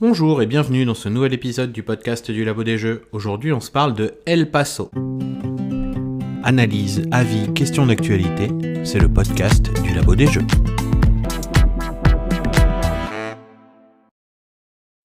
Bonjour et bienvenue dans ce nouvel épisode du podcast du Labo des Jeux. Aujourd'hui, on se parle de El Paso. Analyse, avis, questions d'actualité, c'est le podcast du Labo des Jeux.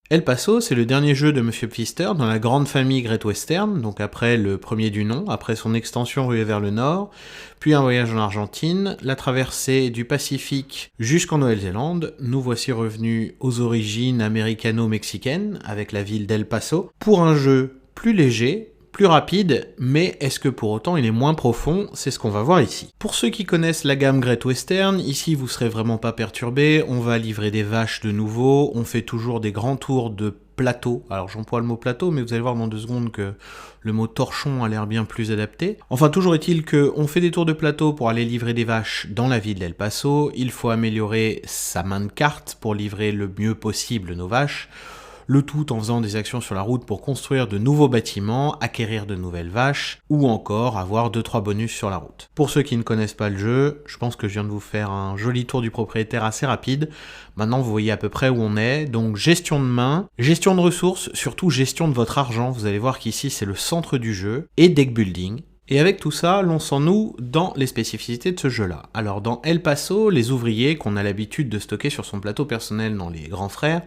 El Paso, c'est le dernier jeu de Monsieur Pfister dans la grande famille Great Western, donc après le premier du nom, après son extension ruée vers le nord, puis un voyage en Argentine, la traversée du Pacifique jusqu'en Nouvelle-Zélande. Nous voici revenus aux origines américano-mexicaines avec la ville d'El Paso, pour un jeu plus léger, plus rapide, mais est-ce que pour autant il est moins profond? C'est ce qu'on va voir ici. Pour ceux qui connaissent la gamme Great Western, ici vous serez vraiment pas perturbés, on va livrer des vaches de nouveau, on fait toujours des grands tours de plateau. Alors j'emploie le mot plateau, mais vous allez voir dans 2 secondes que le mot torchon a l'air bien plus adapté. Enfin, toujours est-il qu'on fait des tours de plateau pour aller livrer des vaches dans la ville d'El Paso, il faut améliorer sa main de carte pour livrer le mieux possible nos vaches, le tout en faisant des actions sur la route pour construire de nouveaux bâtiments, acquérir de nouvelles vaches, ou encore avoir 2-3 bonus sur la route. Pour ceux qui ne connaissent pas le jeu, je pense que je viens de vous faire un joli tour du propriétaire assez rapide. Maintenant, vous voyez à peu près où on est. Donc, gestion de main, gestion de ressources, surtout gestion de votre argent. Vous allez voir qu'ici, c'est le centre du jeu, et deck building. Et avec tout ça, lançons-nous dans les spécificités de ce jeu-là. Alors dans El Paso, les ouvriers qu'on a l'habitude de stocker sur son plateau personnel dans les grands frères,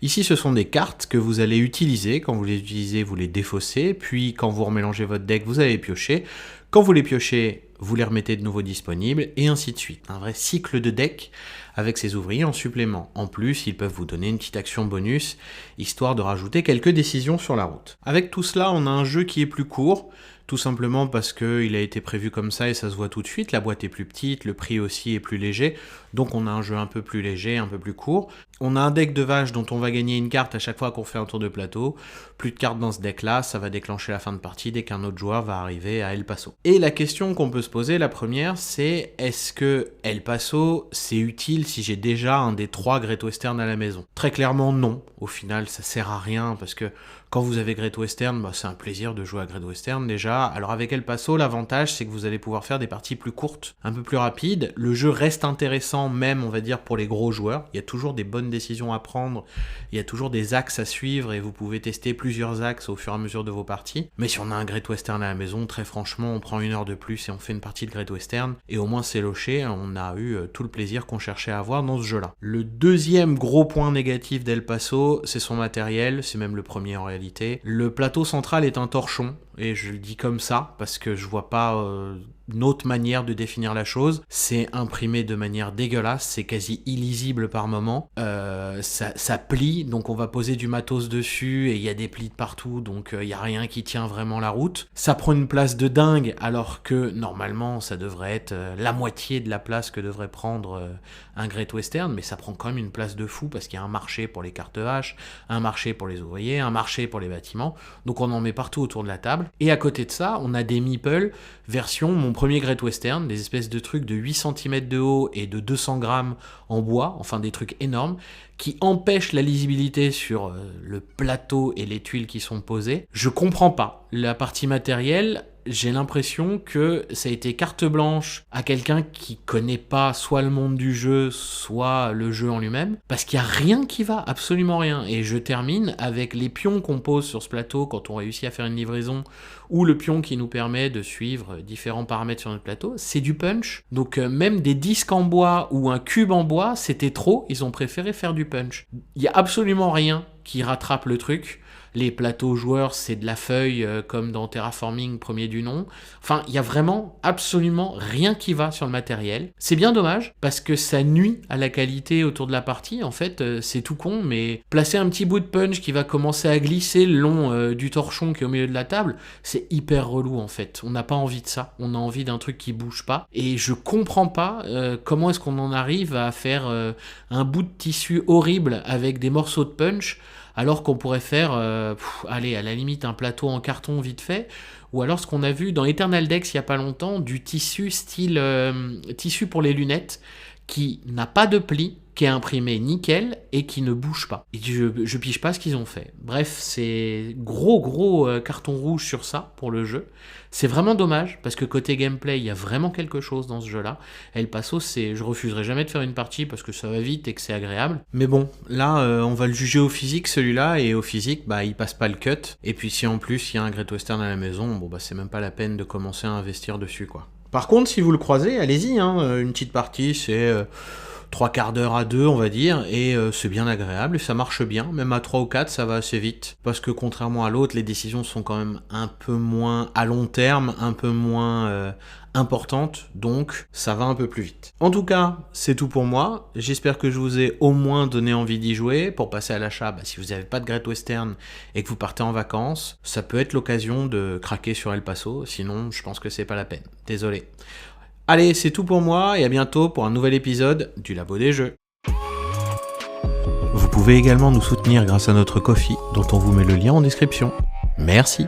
ici ce sont des cartes que vous allez utiliser. Quand vous les utilisez, vous les défaussez, puis quand vous remélangez votre deck, vous allez les piocher. Quand vous les piochez, vous les remettez de nouveau disponibles, et ainsi de suite. Un vrai cycle de deck avec ces ouvriers en supplément. En plus, ils peuvent vous donner une petite action bonus, histoire de rajouter quelques décisions sur la route. Avec tout cela, on a un jeu qui est plus court, tout simplement parce qu'il a été prévu comme ça et ça se voit tout de suite. La boîte est plus petite, le prix aussi est plus léger, donc on a un jeu un peu plus léger, un peu plus court. On a un deck de vaches dont on va gagner une carte à chaque fois qu'on fait un tour de plateau. Plus de cartes dans ce deck-là, ça va déclencher la fin de partie dès qu'un autre joueur va arriver à El Paso. Et la question qu'on peut se poser, la première, c'est est-ce que El Paso, c'est utile si j'ai déjà un des 3 Great Western à la maison? Très clairement, non. Au final, ça sert à rien parce que quand vous avez Great Western, c'est un plaisir de jouer à Great Western déjà. Alors avec El Paso, l'avantage, c'est que vous allez pouvoir faire des parties plus courtes, un peu plus rapides. Le jeu reste intéressant même, on va dire, pour les gros joueurs. Il y a toujours des bonnes décisions à prendre, il y a toujours des axes à suivre et vous pouvez tester plusieurs axes au fur et à mesure de vos parties. Mais si on a un Great Western à la maison, très franchement, on prend 1 heure de plus et on fait une partie de Great Western. Et au moins c'est loché, on a eu tout le plaisir qu'on cherchait à avoir dans ce jeu-là. Le deuxième gros point négatif d'El Paso, c'est son matériel, c'est même le premier en réalité. Le plateau central est un torchon, et je le dis comme ça, parce que je vois pas une autre manière de définir la chose. C'est imprimé de manière dégueulasse, c'est quasi illisible par moment, ça plie, donc on va poser du matos dessus, et il y a des plis de partout, donc il y a rien qui tient vraiment la route. Ça prend une place de dingue, alors que normalement ça devrait être la moitié de la place que devrait prendre un Great Western, mais ça prend quand même une place de fou, parce qu'il y a un marché pour les cartes vaches, un marché pour les ouvriers, un marché pour les bâtiments, donc on en met partout autour de la table. Et à côté de ça, on a des meeples version mon premier Great Western, des espèces de trucs de 8 cm de haut et de 200 grammes en bois, enfin des trucs énormes, qui empêchent la lisibilité sur le plateau et les tuiles qui sont posées. Je comprends pas. La partie matérielle, j'ai l'impression que ça a été carte blanche à quelqu'un qui connaît pas soit le monde du jeu, soit le jeu en lui-même, parce qu'il y a rien qui va, absolument rien. Et je termine avec les pions qu'on pose sur ce plateau quand on réussit à faire une livraison, ou le pion qui nous permet de suivre différents paramètres sur notre plateau, c'est du punch. Donc même des disques en bois ou un cube en bois, c'était trop, ils ont préféré faire du punch. Il y a absolument rien qui rattrape le truc. Les plateaux joueurs, c'est de la feuille comme dans Terraforming, premier du nom. Enfin, il y a vraiment absolument rien qui va sur le matériel. C'est bien dommage, parce que ça nuit à la qualité autour de la partie. En fait, c'est tout con, mais placer un petit bout de punch qui va commencer à glisser le long du torchon qui est au milieu de la table, c'est hyper relou en fait. On n'a pas envie de ça. On a envie d'un truc qui bouge pas. Et je comprends pas comment est-ce qu'on en arrive à faire un bout de tissu horrible avec des morceaux de punch, alors qu'on pourrait faire, allez, à la limite, un plateau en carton vite fait, ou alors ce qu'on a vu dans Eternal Dex il y a pas longtemps, du tissu style tissu pour les lunettes, qui n'a pas de pli, qui est imprimé nickel et qui ne bouge pas. Et je pige pas ce qu'ils ont fait. Bref, c'est gros carton rouge sur ça pour le jeu. C'est vraiment dommage parce que côté gameplay, il y a vraiment quelque chose dans ce jeu-là. El Paso, je refuserai jamais de faire une partie parce que ça va vite et que c'est agréable. Mais bon, là, on va le juger au physique celui-là, et au physique, bah il passe pas le cut. Et puis si en plus il y a un Great Western à la maison, bon bah c'est même pas la peine de commencer à investir dessus, quoi. Par contre, si vous le croisez, allez-y, hein, une petite partie, c'est 3/4 d'heure à 2, on va dire, et c'est bien agréable, et ça marche bien, même à 3 ou 4, ça va assez vite, parce que contrairement à l'autre, les décisions sont quand même un peu moins à long terme, un peu moins importantes, donc ça va un peu plus vite. En tout cas, c'est tout pour moi, j'espère que je vous ai au moins donné envie d'y jouer. Pour passer à l'achat, si vous n'avez pas de Great Western et que vous partez en vacances, ça peut être l'occasion de craquer sur El Paso, sinon je pense que c'est pas la peine, désolé. Allez, c'est tout pour moi et à bientôt pour un nouvel épisode du Labo des Jeux. Vous pouvez également nous soutenir grâce à notre Ko-fi, dont on vous met le lien en description. Merci.